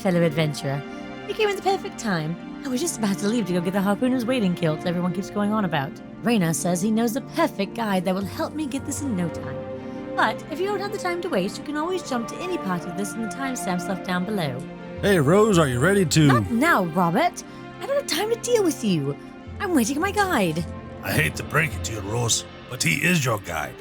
fellow adventurer. You came at the perfect time. I was just about to leave to go get the Harpooner's wading kilt everyone keeps going on about. Rayna says he knows the perfect guide that will help me get this in no time. But if you don't have the time to waste, you can always jump to any part of this in the timestamp stuff down below. Hey, Rose, are you ready to... Not now, Robert. I don't have time to deal with you. I'm waiting on my guide. I hate to break it to you, Rose, but he is your guide.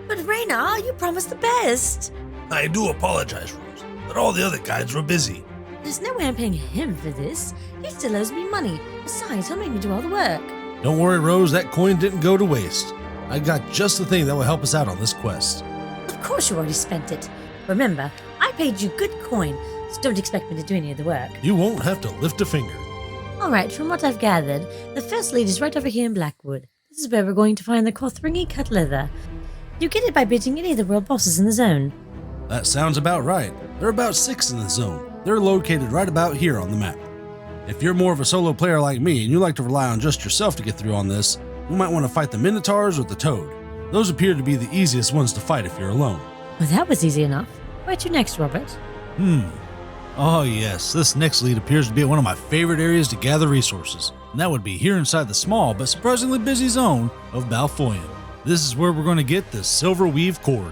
But Rayna, you promised the best. I do apologize, Rose, but all the other guides were busy. There's no way I'm paying him for this. He still owes me money. Besides, he'll make me do all the work. Don't worry, Rose, that coin didn't go to waste. I got just the thing that will help us out on this quest. Of course you already spent it. Remember, I paid you good coin, so don't expect me to do any of the work. You won't have to lift a finger. Alright, from what I've gathered, the first lead is right over here in Blackwood. This is where we're going to find the Kothringi cut leather. You get it by beating any of the world bosses in the zone. That sounds about right. There are about 6 in the zone. They're located right about here on the map. If you're more of a solo player like me and you like to rely on just yourself to get through on this, you might want to fight the Minotaurs or the Toad. Those appear to be the easiest ones to fight if you're alone. Well, that was easy enough. Where to next, Robert? Oh yes, this next lead appears to be one of my favorite areas to gather resources, and that would be here inside the small but surprisingly busy zone of Balfoyan. This is where we're going to get the Silverweave cord.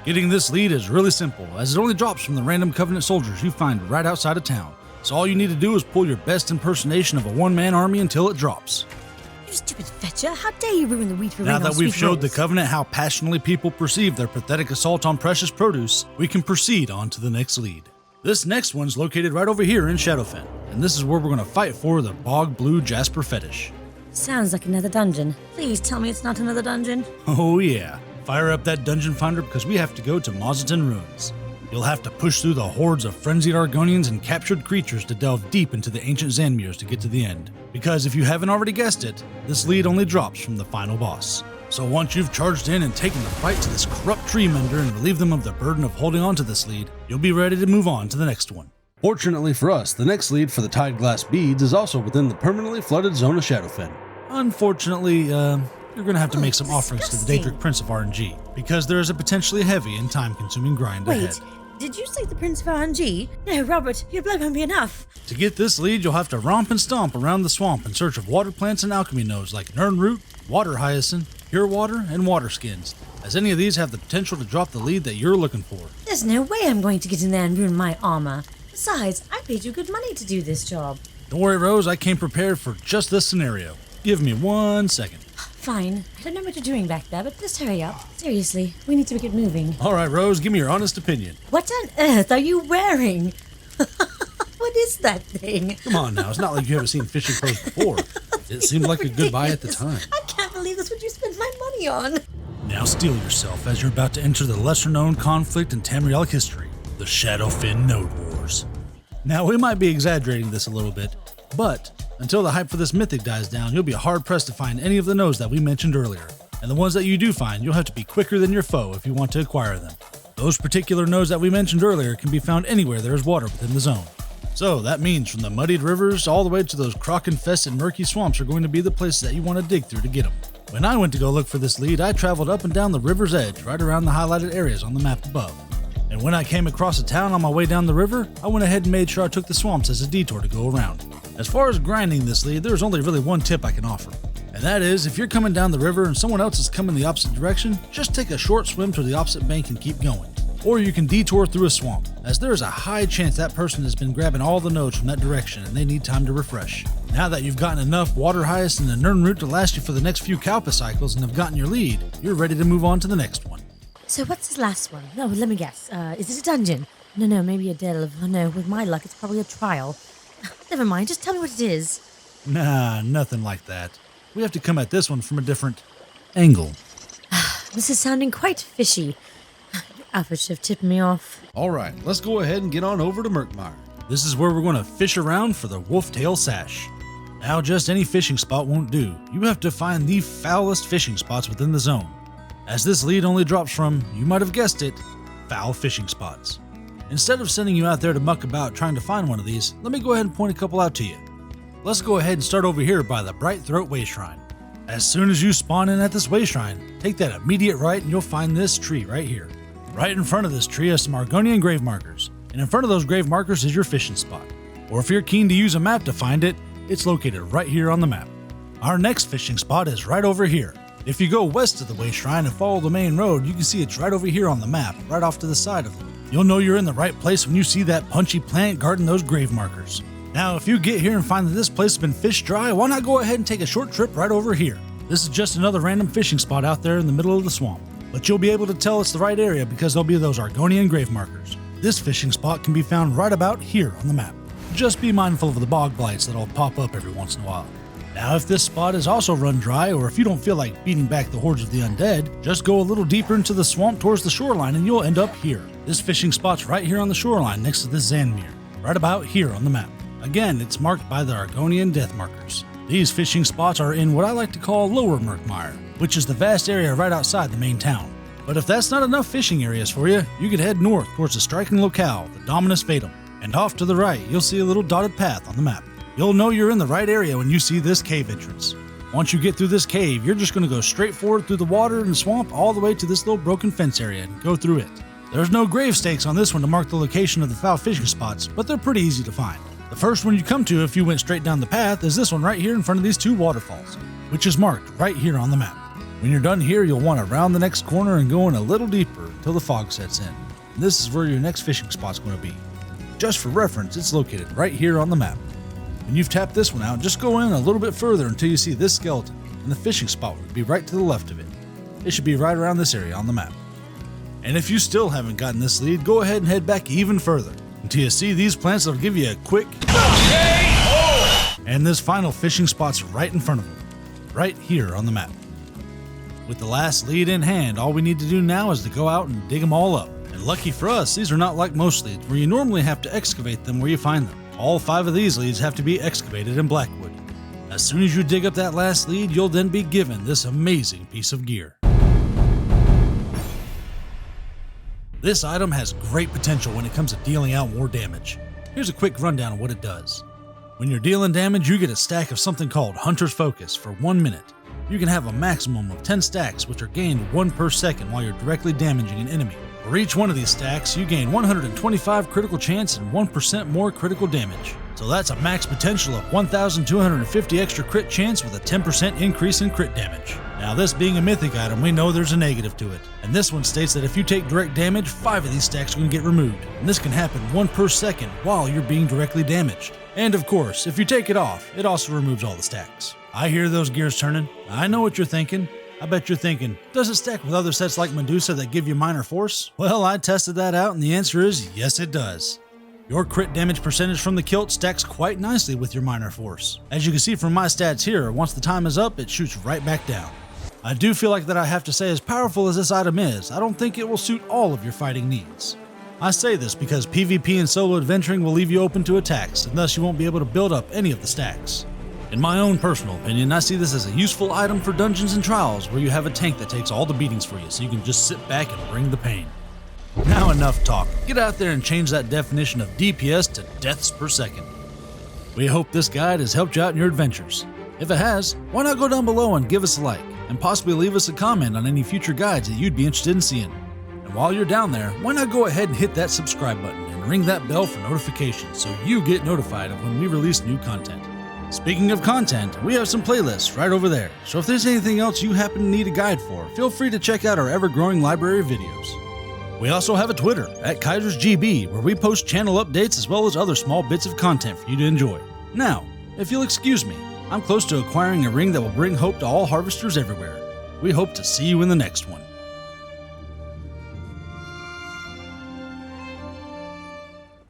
Getting this lead is really simple, as it only drops from the random Covenant soldiers you find right outside of town. So all you need to do is pull your best impersonation of a one-man army until it drops. You stupid fetcher, how dare you ruin the wheat for Now Rayna's that we've sweet showed the rolls. Covenant how passionately people perceive their pathetic assault on precious produce, we can proceed on to the next lead. This next one's located right over here in Shadowfen, and this is where we're going to fight for the Bog-Blue Jasper Fetish. Sounds like another dungeon. Please tell me it's not another dungeon. Oh yeah, fire up that dungeon finder because we have to go to Mauzeton Ruins. You'll have to push through the hordes of frenzied Argonians and captured creatures to delve deep into the ancient Xanmirs to get to the end. Because if you haven't already guessed it, this lead only drops from the final boss. So once you've charged in and taken the fight to this corrupt tree mender and relieved them of the burden of holding on to this lead, you'll be ready to move on to the next one. Fortunately for us, the next lead for the Tide Glass Beads is also within the permanently flooded zone of Shadowfen. Unfortunately, you're going to have to make some offerings to the Daedric Prince of RNG, because there is a potentially heavy and time-consuming grind ahead. Wait, did you say the Prince of RNG? No, Robert, your blood won't be enough. To get this lead, you'll have to romp and stomp around the swamp in search of water plants and alchemy nodes like Nirnroot, Water Hyacinth, Pure Water, and Water Skins, as any of these have the potential to drop the lead that you're looking for. There's no way I'm going to get in there and ruin my armor. Besides, I paid you good money to do this job. Don't worry, Rose, I came prepared for just this scenario. Give me 1 second. Fine. I don't know what you're doing back there, but just hurry up. Seriously, we need to get moving. All right, Rose, give me your honest opinion. What on earth are you wearing? What is that thing? Come on now, it's not like you haven't seen fishing clothes before. It seemed like a good buy at the time. I can't believe that's what you spent my money on. Now steel yourself as you're about to enter the lesser-known conflict in Tamrielic history, the Shadowfen Node Wars. Now, we might be exaggerating this a little bit, but until the hype for this mythic dies down, you'll be hard-pressed to find any of the nodes that we mentioned earlier. And the ones that you do find, you'll have to be quicker than your foe if you want to acquire them. Those particular nodes that we mentioned earlier can be found anywhere there is water within the zone. So that means from the muddied rivers all the way to those croc-infested murky swamps are going to be the places that you want to dig through to get them. When I went to go look for this lead, I traveled up and down the river's edge, right around the highlighted areas on the map above. And when I came across a town on my way down the river, I went ahead and made sure I took the swamps as a detour to go around. As far as grinding this lead, there's only really one tip I can offer. And that is, if you're coming down the river and someone else is coming the opposite direction, just take a short swim to the opposite bank and keep going. Or you can detour through a swamp, as there is a high chance that person has been grabbing all the nodes from that direction and they need time to refresh. Now that you've gotten enough Water Hyacinth and Nirnroot to last you for the next few Kalpa cycles and have gotten your lead, you're ready to move on to the next one. So what's this last one? No, let me guess. Is it a dungeon? No, maybe a delve. Oh no, with my luck, it's probably a trial. Never mind, just tell me what it is. Nah, nothing like that. We have to come at this one from a different angle. This is sounding quite fishy. Your outfit should have tipped me off. Alright, let's go ahead and get on over to Murkmire. This is where we're going to fish around for the Wolftail Sash. Now, just any fishing spot won't do. You have to find the foulest fishing spots within the zone, as this lead only drops from, you might have guessed it, foul fishing spots. Instead of sending you out there to muck about trying to find one of these, let me go ahead and point a couple out to you. Let's go ahead and start over here by the Bright Throat Way Shrine. As soon as you spawn in at this way shrine, take that immediate right and you'll find this tree right here. Right in front of this tree are some Argonian grave markers, and in front of those grave markers is your fishing spot. Or if you're keen to use a map to find it, it's located right here on the map. Our next fishing spot is right over here. If you go west of the Way Shrine and follow the main road, you can see it's right over here on the map, right off to the side of it. You'll know you're in the right place when you see that punchy plant guarding those grave markers. Now, if you get here and find that this place has been fished dry, why not go ahead and take a short trip right over here? This is just another random fishing spot out there in the middle of the swamp. But you'll be able to tell it's the right area because there'll be those Argonian grave markers. This fishing spot can be found right about here on the map. Just be mindful of the bog blights that'll pop up every once in a while. Now, if this spot is also run dry, or if you don't feel like beating back the hordes of the undead, just go a little deeper into the swamp towards the shoreline and you'll end up here. This fishing spot's right here on the shoreline next to this Zanmir, right about here on the map. Again, it's marked by the Argonian death markers. These fishing spots are in what I like to call Lower Murkmire, which is the vast area right outside the main town. But if that's not enough fishing areas for you, you could head north towards the striking locale, the Dominus Fatum, and off to the right you'll see a little dotted path on the map. You'll know you're in the right area when you see this cave entrance. Once you get through this cave, you're just going to go straight forward through the water and the swamp all the way to this little broken fence area and go through it. There's no grave stakes on this one to mark the location of the foul fishing spots, but they're pretty easy to find. The first one you come to if you went straight down the path is this one right here in front of these two waterfalls, which is marked right here on the map. When you're done here, you'll want to round the next corner and go in a little deeper until the fog sets in. And this is where your next fishing spot's going to be. Just for reference, it's located right here on the map. When you've tapped this one out, just go in a little bit further until you see this skeleton, and the fishing spot will be right to the left of it. It should be right around this area on the map. And if you still haven't gotten this lead, go ahead and head back even further until you see these plants that'll give you a quick and this final fishing spot's right in front of them, right here on the map. With the last lead in hand, all we need to do now is to go out and dig them all up. And lucky for us, these are not like most leads where you normally have to excavate them where you find them. All 5 of these leads have to be excavated in Blackwood. As soon as you dig up that last lead, you'll then be given this amazing piece of gear. This item has great potential when it comes to dealing out more damage. Here's a quick rundown of what it does. When you're dealing damage, you get a stack of something called Hunter's Focus for 1 minute. You can have a maximum of 10 stacks, which are gained 1 per second while you're directly damaging an enemy. For each one of these stacks, you gain 125 critical chance and 1% more critical damage. So that's a max potential of 1,250 extra crit chance with a 10% increase in crit damage. Now, this being a mythic item, we know there's a negative to it. And this one states that if you take direct damage, 5 of these stacks are going to get removed. And this can happen 1 per second while you're being directly damaged. And of course, if you take it off, it also removes all the stacks. I hear those gears turning. I know what you're thinking. I bet you're thinking, does it stack with other sets like Medusa that give you minor force? Well, I tested that out and the answer is yes, it does. Your crit damage percentage from the Kilt stacks quite nicely with your minor force. As you can see from my stats here, once the time is up, it shoots right back down. I do feel like that I have to say, as powerful as this item is, I don't think it will suit all of your fighting needs. I say this because PvP and solo adventuring will leave you open to attacks, and thus you won't be able to build up any of the stacks. In my own personal opinion, I see this as a useful item for dungeons and trials where you have a tank that takes all the beatings for you so you can just sit back and bring the pain. Now enough talk. Get out there and change that definition of DPS to deaths per second. We hope this guide has helped you out in your adventures. If it has, why not go down below and give us a like, and possibly leave us a comment on any future guides that you'd be interested in seeing. And while you're down there, why not go ahead and hit that subscribe button and ring that bell for notifications so you get notified of when we release new content. Speaking of content, we have some playlists right over there, so if there's anything else you happen to need a guide for, feel free to check out our ever-growing library of videos. We also have a Twitter, @KaisersGB, where we post channel updates as well as other small bits of content for you to enjoy. Now, if you'll excuse me, I'm close to acquiring a ring that will bring hope to all harvesters everywhere. We hope to see you in the next one.